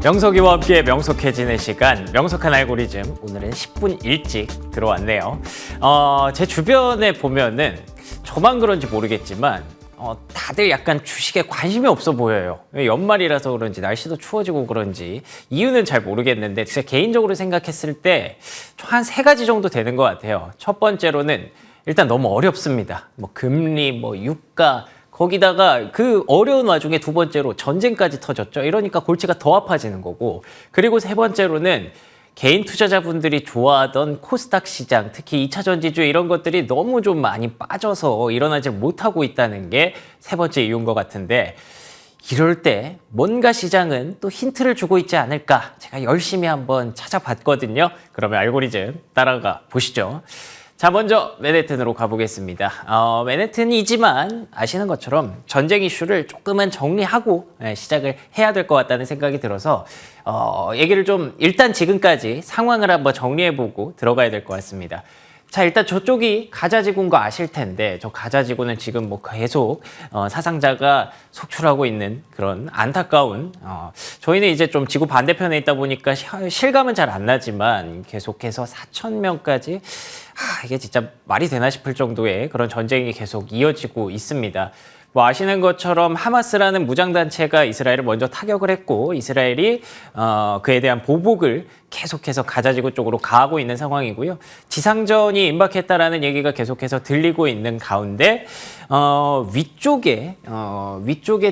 명석이와 함께 명석해지는 시간, 명석한 알고리즘. 오늘은 10분 일찍 들어왔네요. 제 주변에 보면은 저만 그런지 모르겠지만 다들 약간 주식에 관심이 없어 보여요. 연말이라서 그런지 날씨도 추워지고 그런지 이유는 잘 모르겠는데 제가 개인적으로 생각했을 때 한 3가지 정도 되는 것 같아요. 첫 번째로는 일단 너무 어렵습니다. 뭐 금리, 뭐 유가, 거기다가 그 어려운 와중에 두 번째로 전쟁까지 터졌죠. 이러니까 골치가 더 아파지는 거고, 그리고 세 번째로는 개인 투자자분들이 좋아하던 코스닥 시장, 특히 2차 전지주 이런 것들이 너무 좀 많이 빠져서 일어나지 못하고 있다는 게 세 번째 이유인 것 같은데, 이럴 때 뭔가 시장은 또 힌트를 주고 있지 않을까 제가 열심히 한번 찾아봤거든요. 그러면 알고리즘 따라가 보시죠. 자, 먼저 맨해튼으로 가보겠습니다. 맨해튼이지만 아시는 것처럼 전쟁 이슈를 조금은 정리하고 시작을 해야 될 것 같다는 생각이 들어서 얘기를 좀 일단 지금까지 상황을 한번 정리해보고 들어가야 될 것 같습니다. 자, 일단 저쪽이 가자지구인 거 아실 텐데, 저 가자지구는 지금 뭐 계속 사상자가 속출하고 있는 그런 안타까운, 저희는 이제 좀 지구 반대편에 있다 보니까 실감은 잘 안 나지만 계속해서 4,000명까지 이게 진짜 말이 되나 싶을 정도의 그런 전쟁이 계속 이어지고 있습니다. 뭐 아시는 것처럼 하마스라는 무장단체가 이스라엘을 먼저 타격을 했고, 이스라엘이 그에 대한 보복을 계속해서 가자지구 쪽으로 가하고 있는 상황이고요. 지상전이 임박했다라는 얘기가 계속해서 들리고 있는 가운데 위쪽에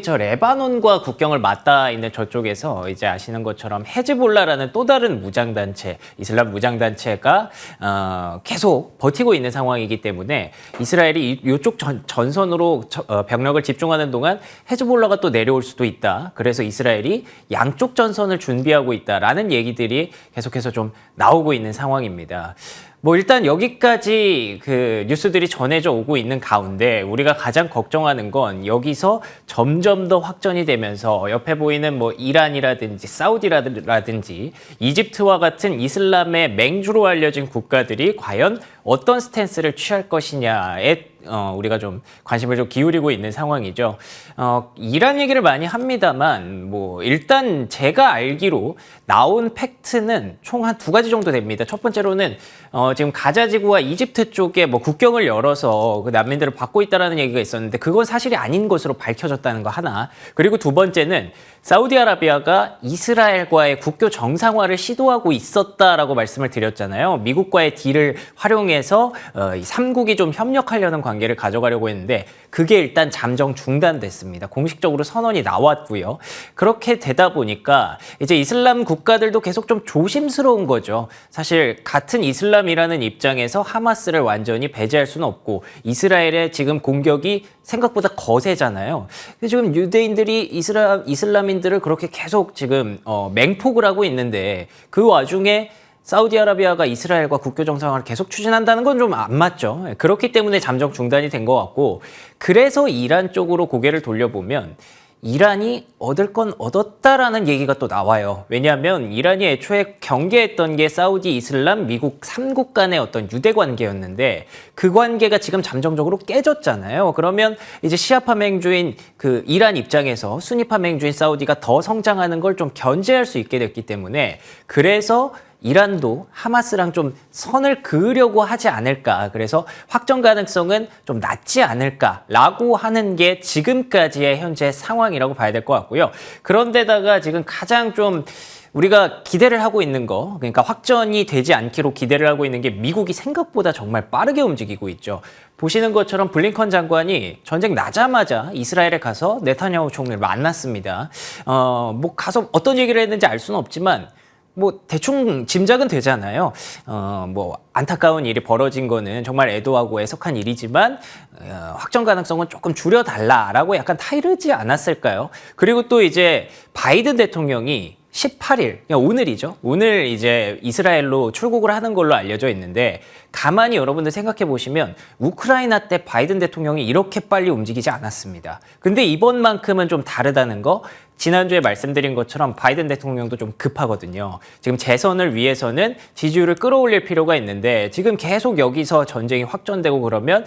저 레바논과 국경을 맞닿아 있는 저쪽에서 이제 아시는 것처럼 헤즈볼라라는 또 다른 무장단체, 이슬람 무장단체가 계속 버티고 있는 상황이기 때문에 이스라엘이 이쪽 전선으로 병력을 집중하는 동안 헤즈볼라가 또 내려올 수도 있다. 그래서 이스라엘이 양쪽 전선을 준비하고 있다라는 얘기들이 계속해서 좀 나오고 있는 상황입니다. 뭐 일단 여기까지 그 뉴스들이 전해져 오고 있는 가운데 우리가 가장 걱정하는 건 여기서 점점 더 확전이 되면서 옆에 보이는 뭐 이란이라든지 사우디라든지 이집트와 같은 이슬람의 맹주로 알려진 국가들이 과연 어떤 스탠스를 취할 것이냐에 우리가 좀 관심을 좀 기울이고 있는 상황이죠. 이란 얘기를 많이 합니다만 뭐 일단 제가 알기로 나온 팩트는 총 한 2가지 정도 됩니다. 첫 번째로는 지금 가자지구와 이집트 쪽에 뭐 국경을 열어서 그 난민들을 받고 있다라는 얘기가 있었는데 그건 사실이 아닌 것으로 밝혀졌다는 거 하나. 그리고 두 번째는 사우디아라비아가 이스라엘과의 국교 정상화를 시도하고 있었다라고 말씀을 드렸잖아요. 미국과의 딜을 활용해서 이 3국이 좀 협력하려는 관계를 가져가려고 했는데 그게 일단 잠정 중단됐습니다. 공식적으로 선언이 나왔고요. 그렇게 되다 보니까 이제 이슬람 국가들도 계속 좀 조심스러운 거죠. 사실 같은 이슬람이라는 입장에서 하마스를 완전히 배제할 수는 없고 이스라엘의 지금 공격이 생각보다 거세잖아요. 지금 유대인들이 이슬람인들을 그렇게 계속 지금 맹폭을 하고 있는데 그 와중에 사우디아라비아가 이스라엘과 국교 정상화를 계속 추진한다는 건 좀 안 맞죠. 그렇기 때문에 잠정 중단이 된 것 같고, 그래서 이란 쪽으로 고개를 돌려보면 이란이 얻을 건 얻었다라는 얘기가 또 나와요. 왜냐하면 이란이 애초에 경계했던 게 사우디, 이슬람, 미국 3국 간의 어떤 유대 관계였는데 그 관계가 지금 잠정적으로 깨졌잖아요. 그러면 이제 시아파 맹주인 그 이란 입장에서 수니파 맹주인 사우디가 더 성장하는 걸 좀 견제할 수 있게 됐기 때문에 그래서 이란도 하마스랑 좀 선을 그으려고 하지 않을까. 그래서 확정 가능성은 좀 낮지 않을까라고 하는 게 지금까지의 현재 상황이라고 봐야 될 것 같고요. 그런데다가 지금 가장 좀 우리가 기대를 하고 있는 거, 그러니까 확전이 되지 않기로 기대를 하고 있는 게 미국이 생각보다 정말 빠르게 움직이고 있죠. 보시는 것처럼 블링컨 장관이 전쟁 나자마자 이스라엘에 가서 네타냐후 총리를 만났습니다. 뭐 가서 어떤 얘기를 했는지 알 수는 없지만 뭐 대충 짐작은 되잖아요. 뭐 안타까운 일이 벌어진 거는 정말 애도하고 애석한 일이지만 확정 가능성은 조금 줄여달라라고 약간 타이르지 않았을까요? 그리고 또 이제 바이든 대통령이 18일, 그러니까 오늘이죠. 오늘 이제 이스라엘로 출국을 하는 걸로 알려져 있는데 가만히 여러분들 생각해 보시면 우크라이나 때 바이든 대통령이 이렇게 빨리 움직이지 않았습니다. 근데 이번만큼은 좀 다르다는 거, 지난주에 말씀드린 것처럼 바이든 대통령도 좀 급하거든요. 지금 재선을 위해서는 지지율을 끌어올릴 필요가 있는데 지금 계속 여기서 전쟁이 확전되고 그러면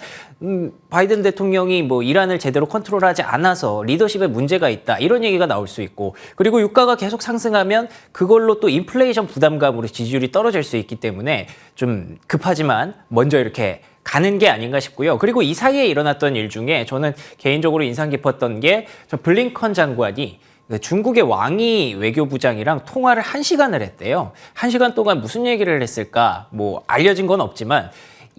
바이든 대통령이 뭐 이란을 제대로 컨트롤하지 않아서 리더십에 문제가 있다 이런 얘기가 나올 수 있고 그리고 유가가 계속 상승하면 그걸로 또 인플레이션 부담감으로 지지율이 떨어질 수 있기 때문에 좀 급하지만 먼저 이렇게 가는 게 아닌가 싶고요. 그리고 이 사이에 일어났던 일 중에 저는 개인적으로 인상 깊었던 게 저 블링컨 장관이 중국의 왕이 외교부장이랑 통화를 1시간을 했대요. 1시간 동안 무슨 얘기를 했을까? 뭐 알려진 건 없지만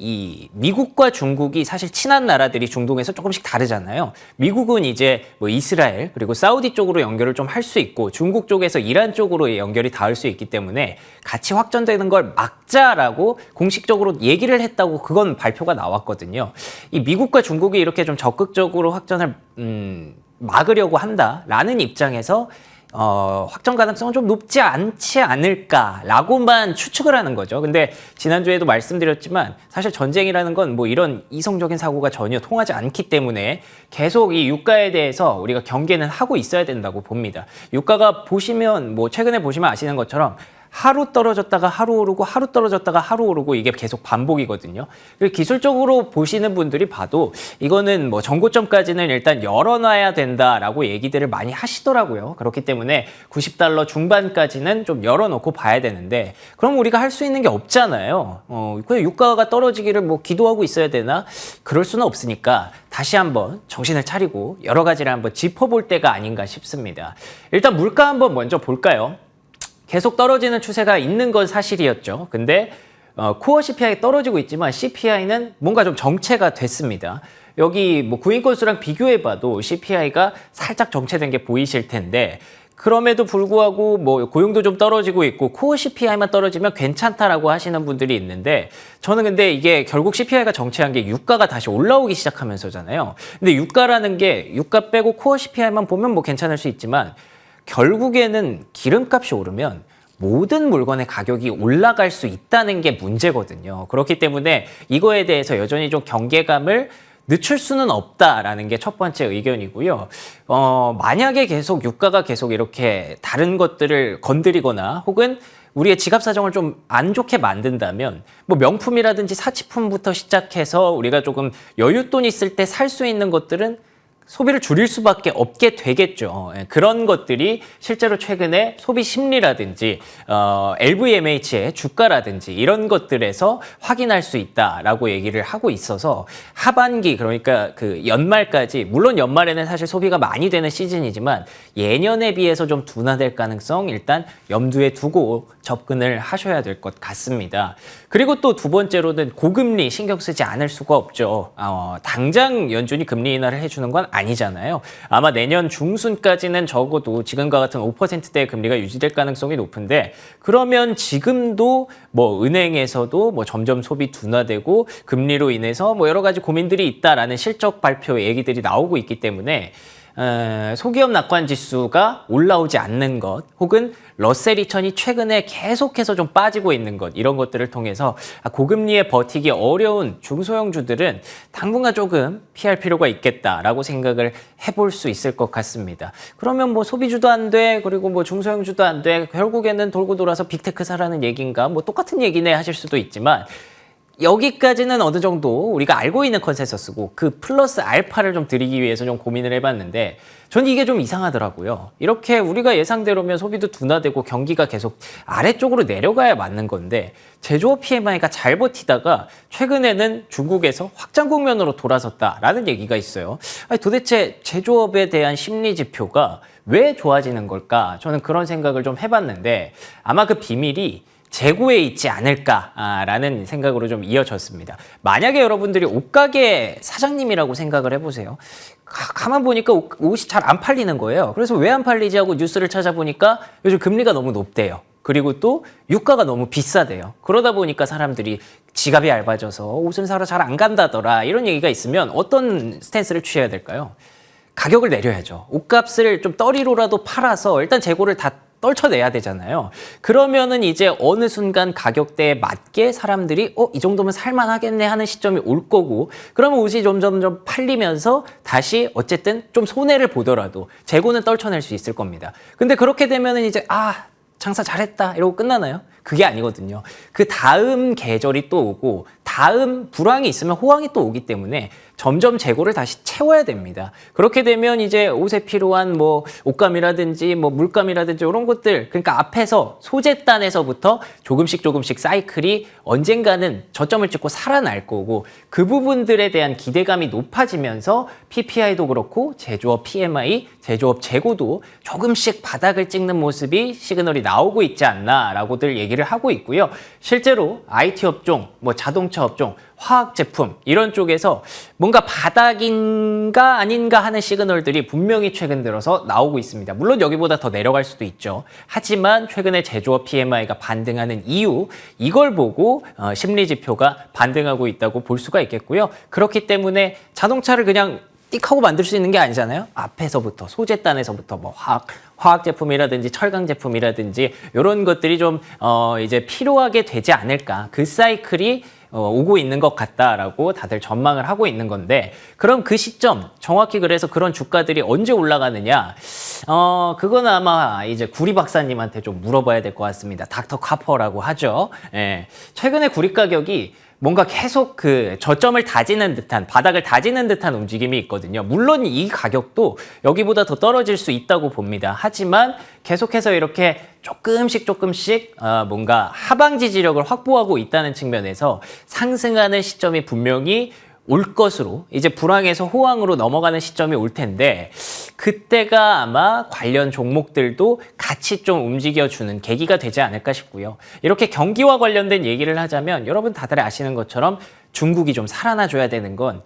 이 미국과 중국이 사실 친한 나라들이 중동에서 조금씩 다르잖아요. 미국은 이제 뭐 이스라엘 그리고 사우디 쪽으로 연결을 좀 할 수 있고 중국 쪽에서 이란 쪽으로 연결이 닿을 수 있기 때문에 같이 확전되는 걸 막자라고 공식적으로 얘기를 했다고 그건 발표가 나왔거든요. 이 미국과 중국이 이렇게 좀 적극적으로 확전을 막으려고 한다라는 입장에서 확정 가능성은 좀 높지 않지 않을까라고만 추측을 하는 거죠. 근데 지난주에도 말씀드렸지만 사실 전쟁이라는 건 뭐 이런 이성적인 사고가 전혀 통하지 않기 때문에 계속 이 유가에 대해서 우리가 경계는 하고 있어야 된다고 봅니다. 유가가 보시면 뭐 최근에 보시면 아시는 것처럼 하루 떨어졌다가 하루 오르고 하루 떨어졌다가 하루 오르고 이게 계속 반복이거든요. 기술적으로 보시는 분들이 봐도 이거는 뭐 전고점까지는 일단 열어놔야 된다라고 얘기들을 많이 하시더라고요. 그렇기 때문에 90달러 중반까지는 좀 열어놓고 봐야 되는데 그럼 우리가 할 수 있는 게 없잖아요. 그냥 유가가 떨어지기를 뭐 기도하고 있어야 되나? 그럴 수는 없으니까 다시 한번 정신을 차리고 여러 가지를 한번 짚어볼 때가 아닌가 싶습니다. 일단 물가 한번 먼저 볼까요? 계속 떨어지는 추세가 있는 건 사실이었죠. 근데 코어 CPI 떨어지고 있지만 CPI는 뭔가 좀 정체가 됐습니다. 여기 뭐 구인 건수랑 비교해봐도 CPI가 살짝 정체된 게 보이실 텐데 그럼에도 불구하고 뭐 고용도 좀 떨어지고 있고 코어 CPI만 떨어지면 괜찮다라고 하시는 분들이 있는데 저는 근데 이게 결국 CPI가 정체한 게 유가가 다시 올라오기 시작하면서잖아요. 근데 유가라는 게 유가 빼고 코어 CPI만 보면 뭐 괜찮을 수 있지만 결국에는 기름값이 오르면 모든 물건의 가격이 올라갈 수 있다는 게 문제거든요. 그렇기 때문에 이거에 대해서 여전히 좀 경계감을 늦출 수는 없다라는 게 첫 번째 의견이고요. 만약에 계속 유가가 계속 이렇게 다른 것들을 건드리거나 혹은 우리의 지갑 사정을 좀 안 좋게 만든다면 뭐 명품이라든지 사치품부터 시작해서 우리가 조금 여윳돈 있을 때 살 수 있는 것들은 소비를 줄일 수밖에 없게 되겠죠. 그런 것들이 실제로 최근에 소비 심리라든지 LVMH의 주가라든지 이런 것들에서 확인할 수 있다라고 얘기를 하고 있어서 하반기 그러니까 그 연말까지 물론 연말에는 사실 소비가 많이 되는 시즌이지만 예년에 비해서 좀 둔화될 가능성 일단 염두에 두고 접근을 하셔야 될 것 같습니다. 그리고 또 두 번째로는 고금리 신경 쓰지 않을 수가 없죠. 당장 연준이 금리 인하를 해주는 건 아니잖아요. 아마 내년 중순까지는 적어도 지금과 같은 5%대의 금리가 유지될 가능성이 높은데 그러면 지금도 뭐 은행에서도 뭐 점점 소비 둔화되고 금리로 인해서 뭐 여러 가지 고민들이 있다라는 실적 발표 얘기들이 나오고 있기 때문에 소기업 낙관 지수가 올라오지 않는 것 혹은 러셀 2000이 최근에 계속해서 좀 빠지고 있는 것 이런 것들을 통해서 고금리에 버티기 어려운 중소형주들은 당분간 조금 피할 필요가 있겠다라고 생각을 해볼 수 있을 것 같습니다. 그러면 뭐 소비주도 안 돼, 그리고 뭐 중소형주도 안 돼, 결국에는 돌고 돌아서 빅테크 사라는 얘기인가 뭐 똑같은 얘기네 하실 수도 있지만 여기까지는 어느 정도 우리가 알고 있는 컨센서스고 그 플러스 알파를 좀 드리기 위해서 좀 고민을 해봤는데 저는 이게 좀 이상하더라고요. 이렇게 우리가 예상대로면 소비도 둔화되고 경기가 계속 아래쪽으로 내려가야 맞는 건데 제조업 PMI가 잘 버티다가 최근에는 중국에서 확장 국면으로 돌아섰다라는 얘기가 있어요. 아니, 도대체 제조업에 대한 심리 지표가 왜 좋아지는 걸까? 저는 그런 생각을 좀 해봤는데 아마 그 비밀이 재고에 있지 않을까라는 생각으로 좀 이어졌습니다. 만약에 여러분들이 옷가게 사장님이라고 생각을 해보세요. 가만 보니까 옷이 잘 안 팔리는 거예요. 그래서 왜 안 팔리지 하고 뉴스를 찾아보니까 요즘 금리가 너무 높대요. 그리고 또 유가가 너무 비싸대요. 그러다 보니까 사람들이 지갑이 얇아져서 옷을 사러 잘 안 간다더라 이런 얘기가 있으면 어떤 스탠스를 취해야 될까요? 가격을 내려야죠. 옷값을 좀 떨이로라도 팔아서 일단 재고를 다 떨쳐내야 되잖아요. 그러면은 이제 어느 순간 가격대에 맞게 사람들이 이 정도면 살만하겠네 하는 시점이 올 거고, 그러면 옷이 점점점 팔리면서 다시 어쨌든 좀 손해를 보더라도 재고는 떨쳐낼 수 있을 겁니다. 근데 그렇게 되면은 이제 장사 잘했다 이러고 끝나나요? 그게 아니거든요. 그 다음 계절이 또 오고 다음 불황이 있으면 호황이 또 오기 때문에 점점 재고를 다시 채워야 됩니다. 그렇게 되면 이제 옷에 필요한 뭐 옷감이라든지 뭐 물감이라든지 이런 것들, 그러니까 앞에서 소재단에서부터 조금씩 사이클이 언젠가는 저점을 찍고 살아날 거고, 그 부분들에 대한 기대감이 높아지면서 PPI도 그렇고 제조업 PMI, 제조업 재고도 조금씩 바닥을 찍는 모습이 시그널이 나오고 있지 않나라고들 얘기를 하고 있고요. 실제로 IT 업종, 뭐 자동차 업종, 화학 제품 이런 쪽에서 뭔가 바닥인가 아닌가 하는 시그널들이 분명히 최근 들어서 나오고 있습니다. 물론 여기보다 더 내려갈 수도 있죠. 하지만 최근에 제조업 PMI가 반등하는 이유, 이걸 보고 심리 지표가 반등하고 있다고 볼 수가 있겠고요. 그렇기 때문에 자동차를 그냥 띡 하고 만들 수 있는 게 아니잖아요. 앞에서부터 소재단에서부터 뭐 화학 제품이라든지 철강 제품이라든지 이런 것들이 좀 이제 필요하게 되지 않을까. 그 사이클이 오고 있는 것 같다라고 다들 전망을 하고 있는 건데, 그럼 그 시점, 정확히 그래서 그런 주가들이 언제 올라가느냐, 그건 아마 이제 구리 박사님한테 좀 물어봐야 될 것 같습니다. 닥터 카퍼라고 하죠. 예. 최근에 구리 가격이 뭔가 계속 그 저점을 다지는 듯한, 바닥을 다지는 듯한 움직임이 있거든요. 물론 이 가격도 여기보다 더 떨어질 수 있다고 봅니다. 하지만 계속해서 이렇게 조금씩 뭔가 하방 지지력을 확보하고 있다는 측면에서 상승하는 시점이 분명히 올 것으로, 이제 불황에서 호황으로 넘어가는 시점이 올 텐데, 그때가 아마 관련 종목들도 같이 좀 움직여주는 계기가 되지 않을까 싶고요. 이렇게 경기와 관련된 얘기를 하자면 여러분 다들 아시는 것처럼 중국이 좀 살아나줘야 되는 건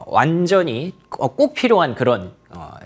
완전히 꼭 필요한 그런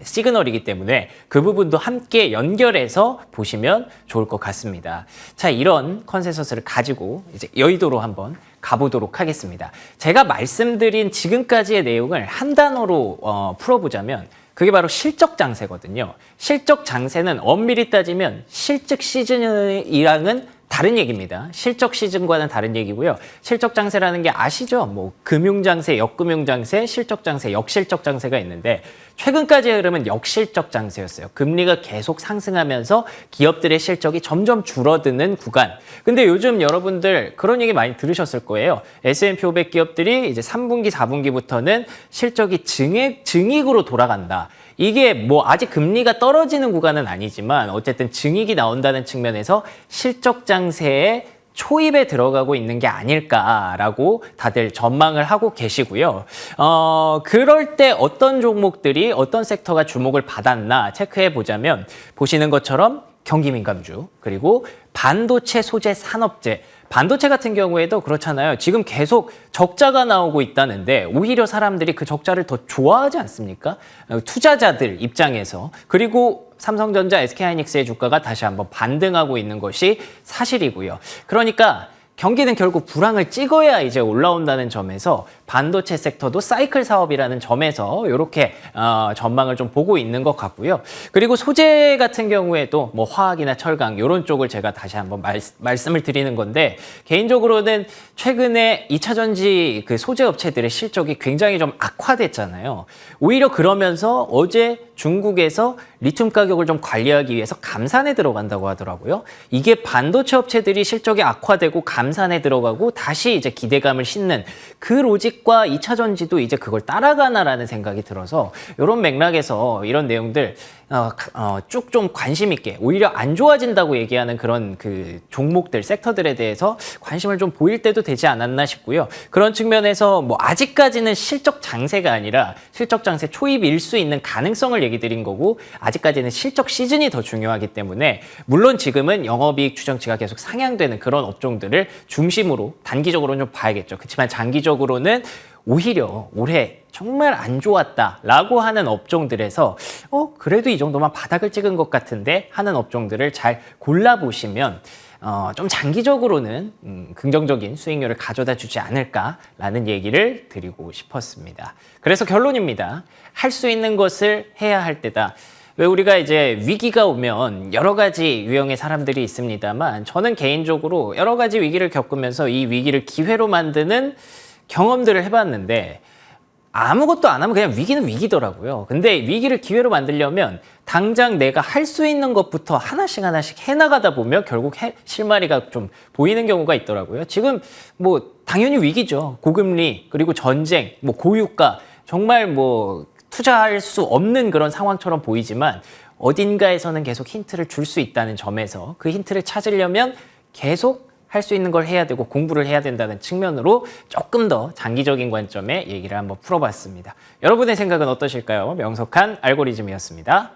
시그널이기 때문에 그 부분도 함께 연결해서 보시면 좋을 것 같습니다. 자, 이런 컨센서스를 가지고 이제 여의도로 한번 가보도록 하겠습니다. 제가 말씀드린 지금까지의 내용을 한 단어로 풀어보자면 그게 바로 실적 장세거든요. 실적 장세는 엄밀히 따지면 실적 시즌이랑은 다른 얘기입니다. 실적 시즌과는 다른 얘기고요. 실적 장세라는 게 아시죠? 뭐 금융 장세, 역금융 장세, 실적 장세, 역실적 장세가 있는데 최근까지의 흐름은 역실적 장세였어요. 금리가 계속 상승하면서 기업들의 실적이 점점 줄어드는 구간. 근데 요즘 여러분들 그런 얘기 많이 들으셨을 거예요. S&P 500 기업들이 이제 3분기, 4분기부터는 실적이 증익으로 돌아간다. 이게 뭐 아직 금리가 떨어지는 구간은 아니지만 어쨌든 증익이 나온다는 측면에서 실적 장세에 초입에 들어가고 있는 게 아닐까라고 다들 전망을 하고 계시고요. 그럴 때 어떤 종목들이 어떤 섹터가 주목을 받았나 체크해 보자면 보시는 것처럼 경기민감주, 그리고 반도체 소재 산업재, 반도체 같은 경우에도 그렇잖아요. 지금 계속 적자가 나오고 있다는데 오히려 사람들이 그 적자를 더 좋아하지 않습니까? 투자자들 입장에서. 그리고 삼성전자, SK하이닉스의 주가가 다시 한번 반등하고 있는 것이 사실이고요. 그러니까 경기는 결국 불황을 찍어야 이제 올라온다는 점에서 반도체 섹터도 사이클 사업이라는 점에서 이렇게 전망을 좀 보고 있는 것 같고요. 그리고 소재 같은 경우에도 뭐 화학이나 철강 이런 쪽을 제가 다시 한번 말씀을 드리는 건데, 개인적으로는 최근에 2차 전지 그 소재 업체들의 실적이 굉장히 좀 악화됐잖아요. 오히려 그러면서 어제 중국에서 리튬 가격을 좀 관리하기 위해서 감산에 들어간다고 하더라고요. 이게 반도체 업체들이 실적이 악화되고 감산에 들어가고 다시 이제 기대감을 싣는 그 로직과 2차 전지도 이제 그걸 따라가나라는 생각이 들어서 이런 맥락에서 이런 내용들 쭉 좀 관심 있게, 오히려 안 좋아진다고 얘기하는 그런 그 종목들, 섹터들에 대해서 관심을 좀 보일 때도 되지 않았나 싶고요. 그런 측면에서 뭐 아직까지는 실적 장세가 아니라 실적 장세 초입일 수 있는 가능성을 얘기 드린 거고, 아직까지는 실적 시즌이 더 중요하기 때문에 물론 지금은 영업이익 추정치가 계속 상향되는 그런 업종들을 중심으로 단기적으로는 좀 봐야겠죠. 그렇지만 장기적으로는 오히려 올해 정말 안 좋았다라고 하는 업종들에서 그래도 이 정도만 바닥을 찍은 것 같은데 하는 업종들을 잘 골라보시면 좀 장기적으로는 긍정적인 수익률을 가져다 주지 않을까라는 얘기를 드리고 싶었습니다. 그래서 결론입니다. 할 수 있는 것을 해야 할 때다. 왜 우리가 이제 위기가 오면 여러 가지 유형의 사람들이 있습니다만 저는 개인적으로 여러 가지 위기를 겪으면서 이 위기를 기회로 만드는 경험들을 해봤는데 아무것도 안 하면 그냥 위기는 위기더라고요. 근데 위기를 기회로 만들려면 당장 내가 할 수 있는 것부터 하나씩 해나가다 보면 결국 실마리가 좀 보이는 경우가 있더라고요. 지금 뭐 당연히 위기죠. 고금리, 그리고 전쟁, 뭐 고유가, 정말 뭐 투자할 수 없는 그런 상황처럼 보이지만 어딘가에서는 계속 힌트를 줄 수 있다는 점에서 그 힌트를 찾으려면 계속 할 수 있는 걸 해야 되고 공부를 해야 된다는 측면으로 조금 더 장기적인 관점의 얘기를 한번 풀어봤습니다. 여러분의 생각은 어떠실까요? 명석한 알고리즘이었습니다.